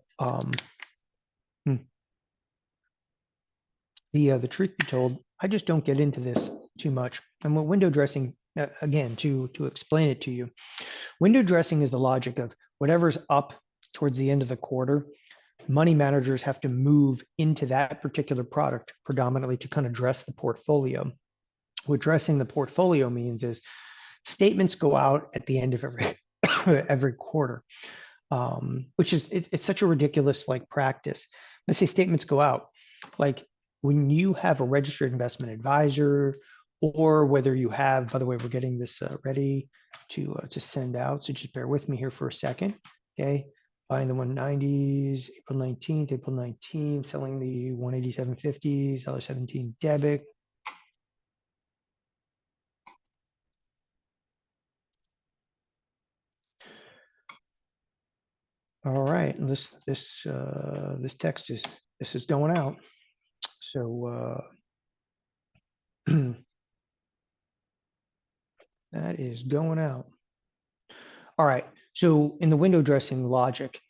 A: The truth be told, I just don't get into this too much. And what window dressing, again, to explain it to you, window dressing is the logic of whatever's up towards the end of the quarter, money managers have to move into that particular product predominantly to kind of dress the portfolio. What dressing the portfolio means is statements go out at the end of every quarter, which is it's such a ridiculous like practice. Let's say statements go out, like when you have a registered investment advisor, or whether you have. By the way, we're getting this ready to send out, so just bear with me here for a second. Okay, buying the 190s, April 19th, selling the 187.50s, $17 debit. All right, and this text is going out. So that is going out. All right. So in the window dressing logic,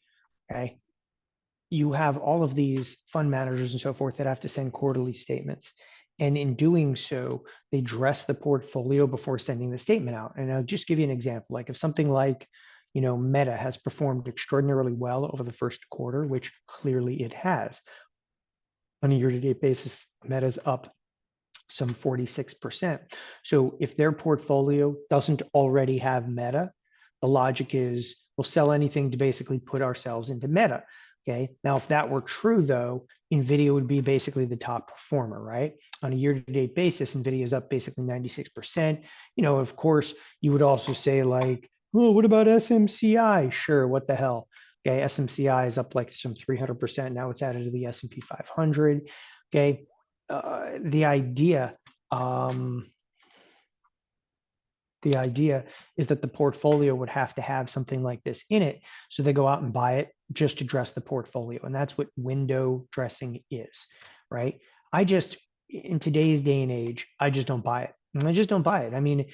A: okay, you have all of these fund managers and so forth that have to send quarterly statements. And in doing so, they dress the portfolio before sending the statement out. And I'll just give you an example. Like if something like, Meta has performed extraordinarily well over the first quarter, which clearly it has. On a year-to-date basis, Meta's up some 46%. So if their portfolio doesn't already have Meta, the logic is we'll sell anything to basically put ourselves into Meta. Okay. Now, if that were true, though, Nvidia would be basically the top performer, right? On a year-to-date basis, Nvidia is up basically 96%. Of course, you would also say like, oh, what about SMCI? Sure, what the hell? Okay, SMCI is up like some 300%. Now it's added to the S&P 500. Okay, the idea is that the portfolio would have to have something like this in it. So they go out and buy it just to dress the portfolio. And that's what window dressing is, right? In today's day and age, I just don't buy it. And I just don't buy it. I mean,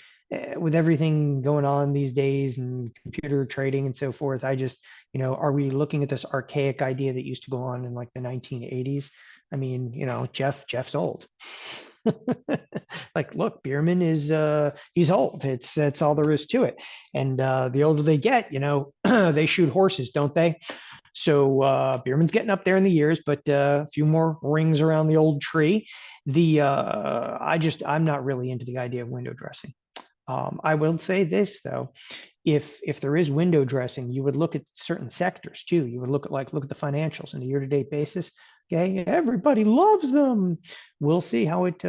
A: with everything going on these days and computer trading and so forth, are we looking at this archaic idea that used to go on in like the 1980s? I mean, Jeff's old. Like, look, Bierman is he's old. It's all there is to it. And the older they get, they shoot horses, don't they? So Bierman's getting up there in the years, but a few more rings around the old tree. I'm not really into the idea of window dressing. I will say this though, if there is window dressing, you would look at certain sectors too. You would look at the financials on a year-to-date basis. Okay, everybody loves them. We'll see how it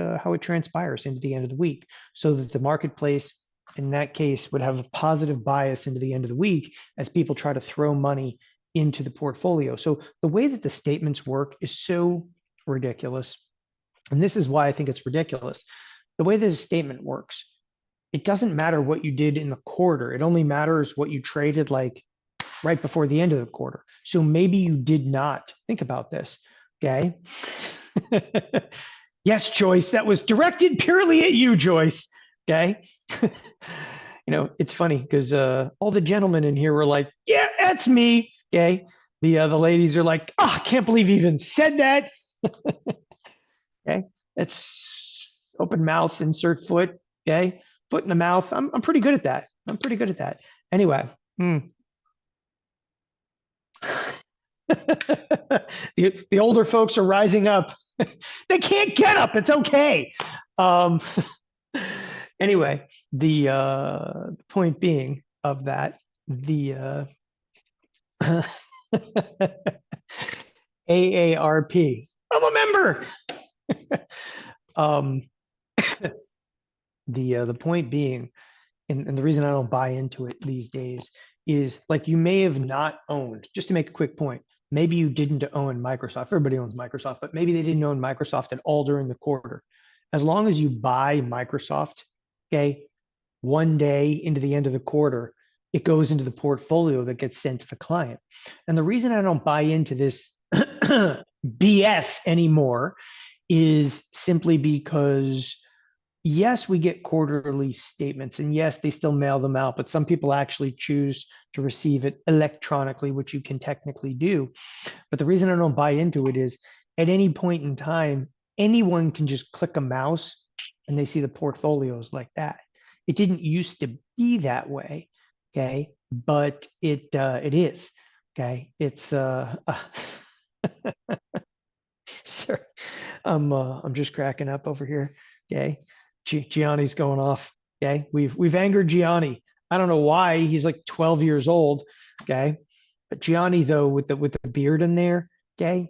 A: transpires into the end of the week, so that the marketplace, in that case, would have a positive bias into the end of the week as people try to throw money into the portfolio. So the way that the statements work is so ridiculous, and this is why I think it's ridiculous. The way that a statement works, it doesn't matter what you did in the quarter. It only matters what you traded like right before the end of the quarter. So maybe you did not think about this. Okay. Yes, Joyce, that was directed purely at you, Joyce. Okay. It's funny because all the gentlemen in here were like, yeah, that's me. Okay. The ladies are like, oh, I can't believe you even said that. Okay. It's open mouth, insert foot. Okay. Foot in the mouth. I'm pretty good at that. Anyway. The older folks are rising up. They can't get up. It's okay. Anyway, the point being of that, the AARP. I'm a member. The point being, and the reason I don't buy into it these days is like you may have not owned, just to make a quick point, maybe you didn't own Microsoft. Everybody owns Microsoft, but maybe they didn't own Microsoft at all during the quarter. As long as you buy Microsoft, okay, one day into the end of the quarter, it goes into the portfolio that gets sent to the client. And the reason I don't buy into this BS anymore is simply because yes, we get quarterly statements, and yes, they still mail them out, but some people actually choose to receive it electronically, which you can technically do. But the reason I don't buy into it is at any point in time, anyone can just click a mouse and they see the portfolios like that. It didn't used to be that way, okay? But it is, okay? It's sir, I'm just cracking up over here, okay? Gianni's going off, okay? We've angered Gianni. I don't know why. He's like 12 years old, okay? But Gianni though, with the beard in there, okay,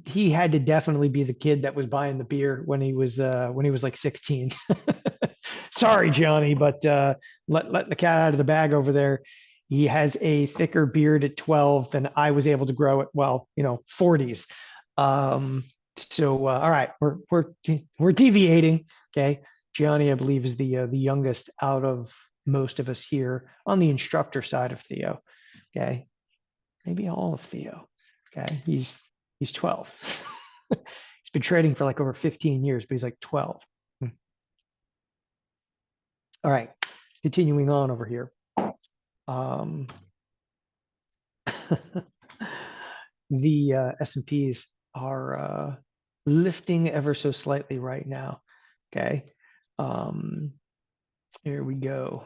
A: he had to definitely be the kid that was buying the beer when he was like 16. Sorry, Gianni, but let the cat out of the bag over there. He has a thicker beard at 12 than I was able to grow at, well, 40s. So all right, we're deviating. Okay, Gianni, I believe, is the youngest out of most of us here on the instructor side of Theo. Okay, maybe all of Theo. Okay, he's 12. He's been trading for like over 15 years, but he's like 12. All right, continuing on over here. The S&Ps are lifting ever so slightly right now. Okay, here we go.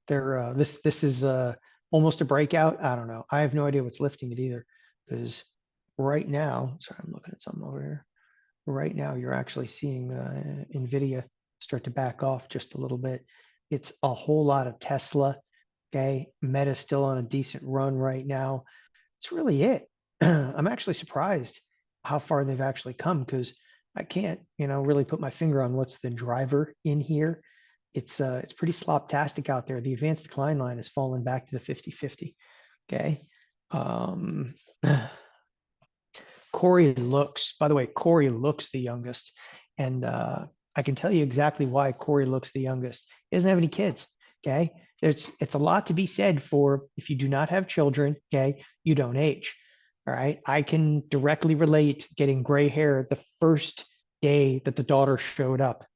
A: They're this is almost a breakout. I don't know. I have no idea what's lifting it either, because right now, sorry, I'm looking at something over here. Right now, you're actually seeing Nvidia start to back off just a little bit. It's a whole lot of Tesla. Okay, Meta's still on a decent run right now. It's really it. I'm actually surprised how far they've actually come, because I can't, really put my finger on what's the driver in here. It's pretty sloptastic out there. The advanced decline line has fallen back to the 50-50. Okay. Corey looks, by the way, Corey looks the youngest. And I can tell you exactly why Corey looks the youngest. He doesn't have any kids. Okay. It's a lot to be said for, if you do not have children, okay, you don't age. All right. I can directly relate getting gray hair the first day that the daughter showed up.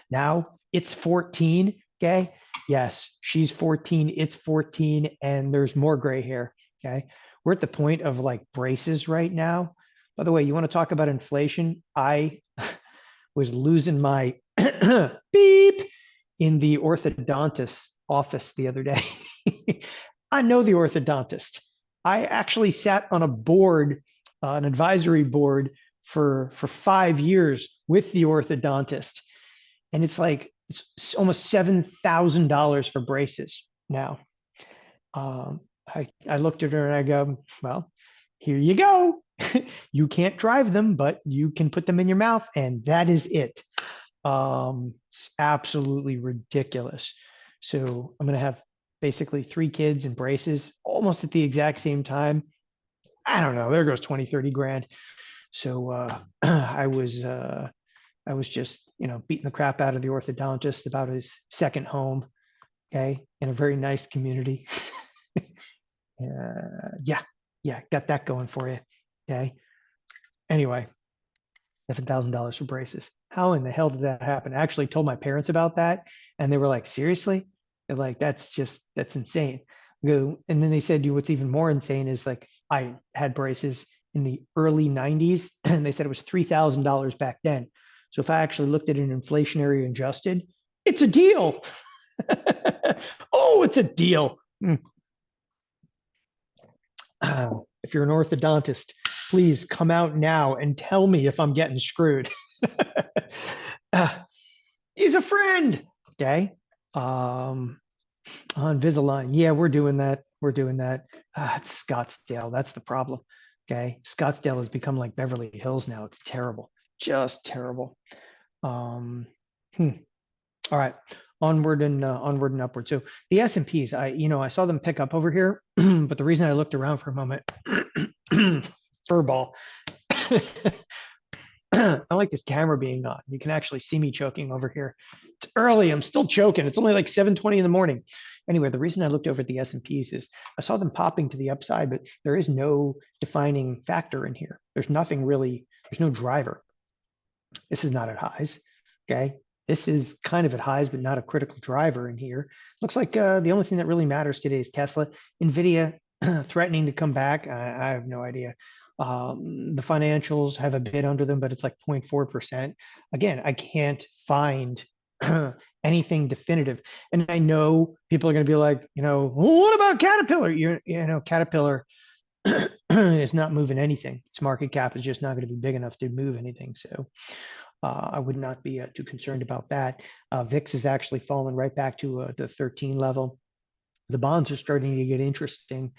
A: Now it's 14. Okay. Yes, she's 14. It's 14. And there's more gray hair. Okay. We're at the point of like braces right now. By the way, you want to talk about inflation? I was losing my beep in the orthodontist office the other day. I know the orthodontist. I actually sat on a board, an advisory board for 5 years with the orthodontist. And it's like, it's almost $7,000 for braces now. I looked at her and I go, well, here you go. You can't drive them, but you can put them in your mouth, and that is it. It's absolutely ridiculous. So I'm going to have basically 3 kids and braces almost at the exact same time. I don't know. There goes 20, 30 grand. So I was just, beating the crap out of the orthodontist about his second home. Okay. In a very nice community. Yeah, got that going for you. Okay. Anyway, $7,000 for braces. How in the hell did that happen? I actually told my parents about that, and they were like, "Seriously?" They're like, "That's insane." And then they said, "You what's even more insane is like I had braces in the early '90s, and they said it was $3,000 back then. So if I actually looked at an inflationary adjusted, it's a deal." Oh, it's a deal. If you're an orthodontist, please come out now and tell me if I'm getting screwed. He's a friend. Okay. On Invisalign. Yeah, we're doing that. We're doing that. It's Scottsdale. That's the problem. Okay. Scottsdale has become like Beverly Hills now. It's terrible. Just terrible. All right. Onward and upward. So the S&Ps, I saw them pick up over here, but the reason I looked around for a moment, furball. I like this camera being on. You can actually see me choking over here. It's early. I'm still choking. It's only like 7:20 in the morning. Anyway, the reason I looked over at the S&Ps is I saw them popping to the upside, but there is no defining factor in here. There's nothing really. There's no driver. This is not at highs. Okay. This is kind of at highs, but not a critical driver in here. Looks like the only thing that really matters today is Tesla. Nvidia threatening to come back. I have no idea. The financials have a bit under them, but it's like 0.4%. Again, I can't find anything definitive. And I know people are going to be like, well, what about Caterpillar? Caterpillar is not moving anything. Its market cap is just not going to be big enough to move anything. So I would not be too concerned about that. VIX is actually falling right back to the 13 level. The bonds are starting to get interesting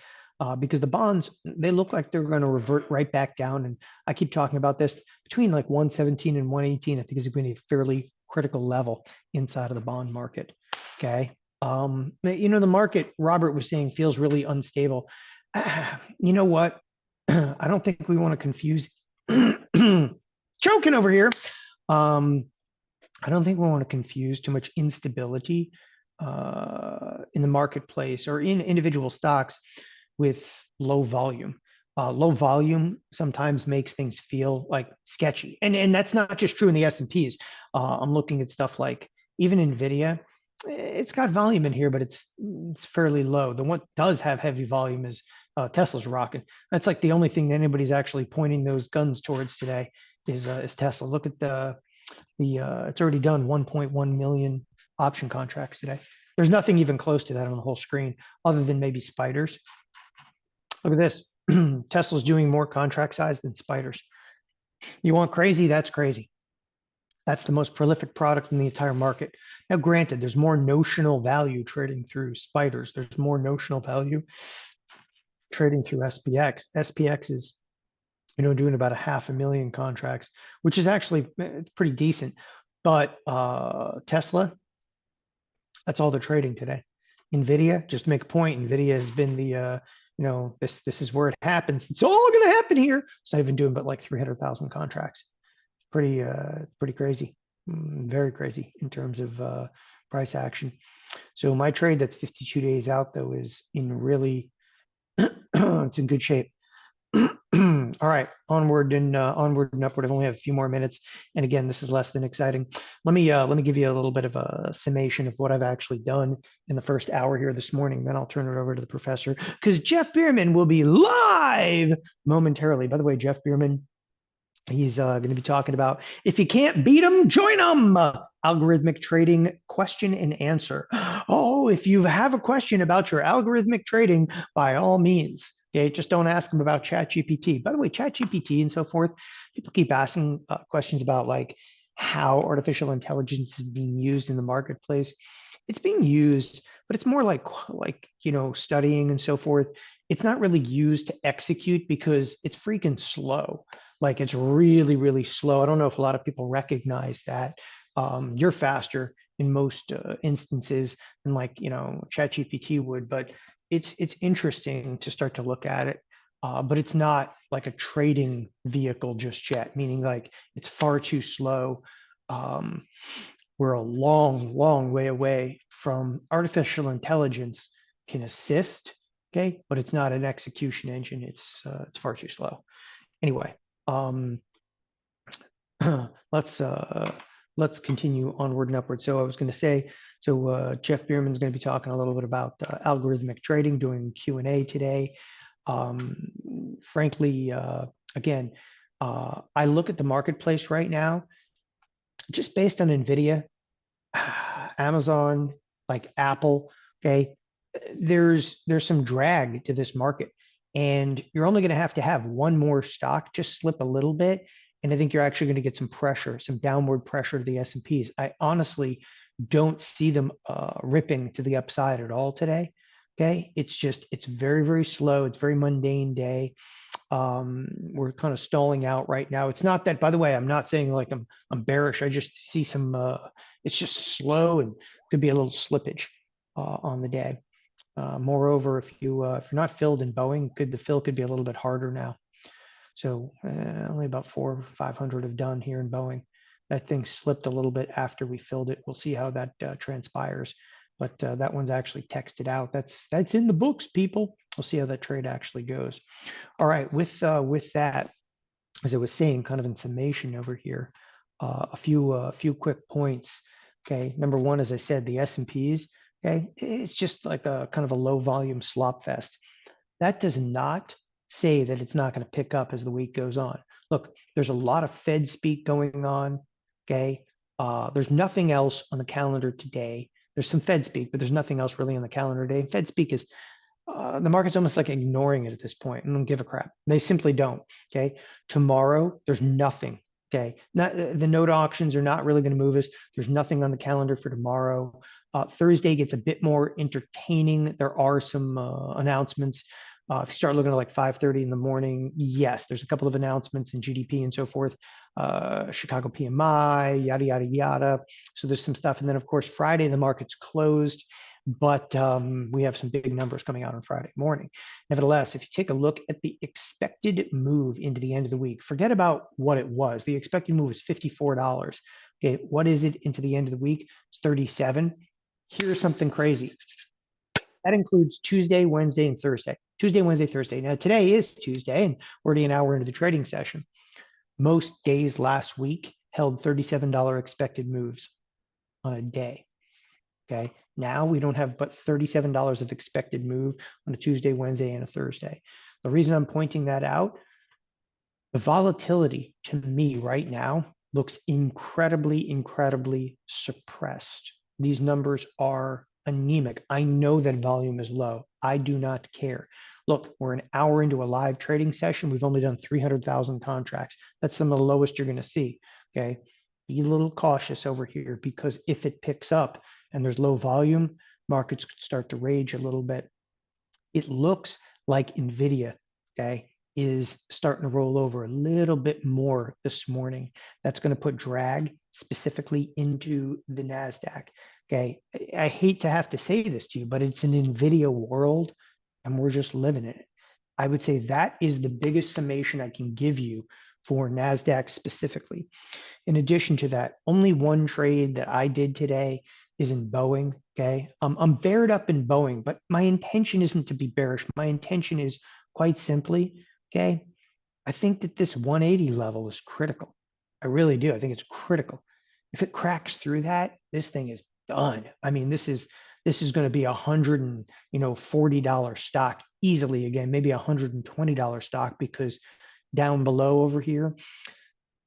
A: because the bonds, they look like they're going to revert right back down. And I keep talking about this between like 117 and 118, I think is going to be a fairly critical level inside of the bond market. Okay. The market, Robert was saying, feels really unstable. You know what? I don't think we want to confuse choking over here. I don't think we want to confuse too much instability in the marketplace or in individual stocks with low volume. Low volume sometimes makes things feel like sketchy, and that's not just true in the S&Ps. I'm looking at stuff like even Nvidia. It's got volume in here, but it's fairly low. The one does have heavy volume is Tesla's rocking. That's like the only thing that anybody's actually pointing those guns towards today is Tesla. Look at the it's already done 1.1 million option contracts today. There's nothing even close to that on the whole screen other than maybe spiders. Look at this. Tesla's doing more contract size than spiders. You want crazy? That's crazy. That's the most prolific product in the entire market. Now, granted, there's more notional value trading through spiders. There's more notional value trading through SPX. SPX is, doing about 500,000 contracts, which is actually it's pretty decent. But Tesla, that's all they're trading today. Nvidia, just to make a point, Nvidia has been the this is where it happens. It's all going to happen here. It's not even doing but like 300,000 contracts. It's pretty crazy, very crazy in terms of price action. So my trade that's 52 days out though is in really it's in good shape. All right, onward and upward. I only have a few more minutes, and again, this is less than exciting. Let me give you a little bit of a summation of what I've actually done in the first hour here this morning. Then I'll turn it over to the professor because Jeff Bierman will be live momentarily. By the way, Jeff Bierman, he's going to be talking about if you can't beat them, join them. Algorithmic trading question and answer. Oh, if you have a question about your algorithmic trading, by all means. Okay, just don't ask them about ChatGPT. By the way, ChatGPT and so forth, people keep asking questions about like how artificial intelligence is being used in the marketplace. It's being used, but it's more like studying and so forth. It's not really used to execute because it's freaking slow. Like it's really, really slow. I don't know if a lot of people recognize that. You're faster in most instances than like ChatGPT would, but it's interesting to start to look at it. But it's not like a trading vehicle just yet, meaning like it's far too slow. We're a long, long way away from artificial intelligence can assist, okay, but it's not an execution engine. It's far too slow. Anyway, let's continue onward and upward. So I was going to say, Jeff Bierman's going to be talking a little bit about algorithmic trading, doing Q&A today. Frankly, again, I look at the marketplace right now, just based on Nvidia, Amazon, like Apple. Okay, there's some drag to this market, and you're only going to have one more stock just slip a little bit, and I think you're actually going to get some pressure, some downward pressure to the S&Ps. I honestly don't see them ripping to the upside at all today. Okay, it's very, very slow. It's a very mundane day. We're kind of stalling out right now. It's not that, by the way, I'm not saying like I'm bearish. I just see some it's just slow and could be a little slippage on the day. Moreover, if you're not filled in Boeing, the fill could be a little bit harder now. So only about 400 or 500 have done here in Boeing. That thing slipped a little bit after we filled it. We'll see how that transpires. But that one's actually texted out. That's in the books, people. We'll see how that trade actually goes. All right, with that, as I was saying, kind of in summation over here, a few quick points. Okay, number one, as I said, the S&Ps. Okay, it's just like a kind of a low volume slop fest. That does not say that it's not going to pick up as the week goes on. Look, there's a lot of Fed speak going on. Okay. There's nothing else on the calendar today. There's some Fed speak, but there's nothing else really on the calendar today. Fed speak is the market's almost like ignoring it at this point and don't give a crap. They simply don't. Okay. Tomorrow, there's nothing. Okay. Not the note auctions are not really going to move us. There's nothing on the calendar for tomorrow. Thursday gets a bit more entertaining. There are some announcements. If you start looking at like 5:30 in the morning, yes, there's a couple of announcements in GDP and so forth. Chicago PMI, yada, yada, yada. So there's some stuff. And then, of course, Friday, the market's closed, but we have some big numbers coming out on Friday morning. Nevertheless, if you take a look at the expected move into the end of the week, forget about what it was. The expected move is $54. Okay, what is it into the end of the week? It's 37. Here's something crazy. That includes Tuesday, Wednesday, and Thursday. Tuesday, Wednesday, Thursday. Now, today is Tuesday, and we're already an hour into the trading session. Most days last week held $37 expected moves on a day. Okay. Now we don't have but $37 of expected move on a Tuesday, Wednesday, and a Thursday. The reason I'm pointing that out, the volatility to me right now looks incredibly, incredibly suppressed. These numbers are anemic. I know that volume is low. I do not care. Look, we're an hour into a live trading session. We've only done 300,000 contracts. That's some of the lowest you're going to see. Okay. Be a little cautious over here because if it picks up and there's low volume, markets could start to rage a little bit. It looks like Nvidia, okay, is starting to roll over a little bit more this morning. That's going to put drag specifically into the Nasdaq. Okay, I hate to have to say this to you, but it's an Nvidia world, and we're just living in it. I would say that is the biggest summation I can give you for Nasdaq specifically. In addition to that, only one trade that I did today is in Boeing. Okay. I'm bared up in Boeing, but my intention isn't to be bearish. My intention is quite simply, okay, I think that this 180 level is critical. I really do. I think it's critical. If it cracks through that, this thing is done. I mean, this is going to be $140 stock easily again, maybe $120 stock because down below over here,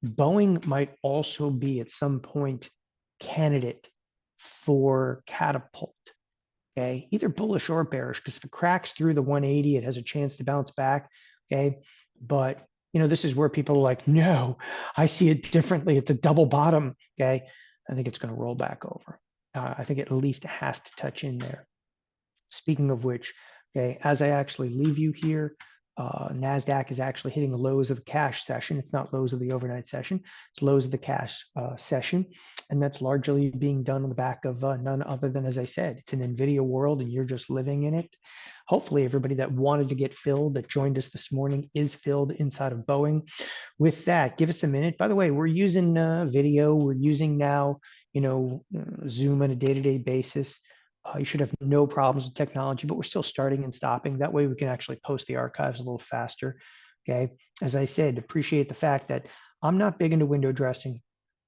A: Boeing might also be at some point candidate for catapult. Okay, either bullish or bearish, because if it cracks through the 180, it has a chance to bounce back. Okay, but this is where people are like, no, I see it differently. It's a double bottom. Okay, I think it's going to roll back over. I think at least it has to touch in there. Speaking of which, okay, as I actually leave you here, Nasdaq is actually hitting the lows of the cash session. It's not lows of the overnight session. It's lows of the cash session. And that's largely being done on the back of none other than, as I said, it's an Nvidia world and you're just living in it. Hopefully everybody that wanted to get filled that joined us this morning is filled inside of Boeing. With that, give us a minute. By the way, we're using video. We're using now, Zoom on a day-to-day basis. You should have no problems with technology, but we're still starting and stopping. That way we can actually post the archives a little faster. Okay. As I said, appreciate the fact that I'm not big into window dressing.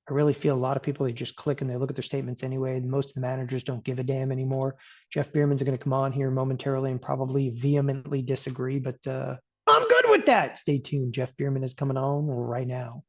A: I really feel a lot of people, they just click and they look at their statements anyway. Most of the managers don't give a damn anymore. Jeff Bierman's going to come on here momentarily and probably vehemently disagree, but I'm good with that. Stay tuned. Jeff Bierman is coming on right now.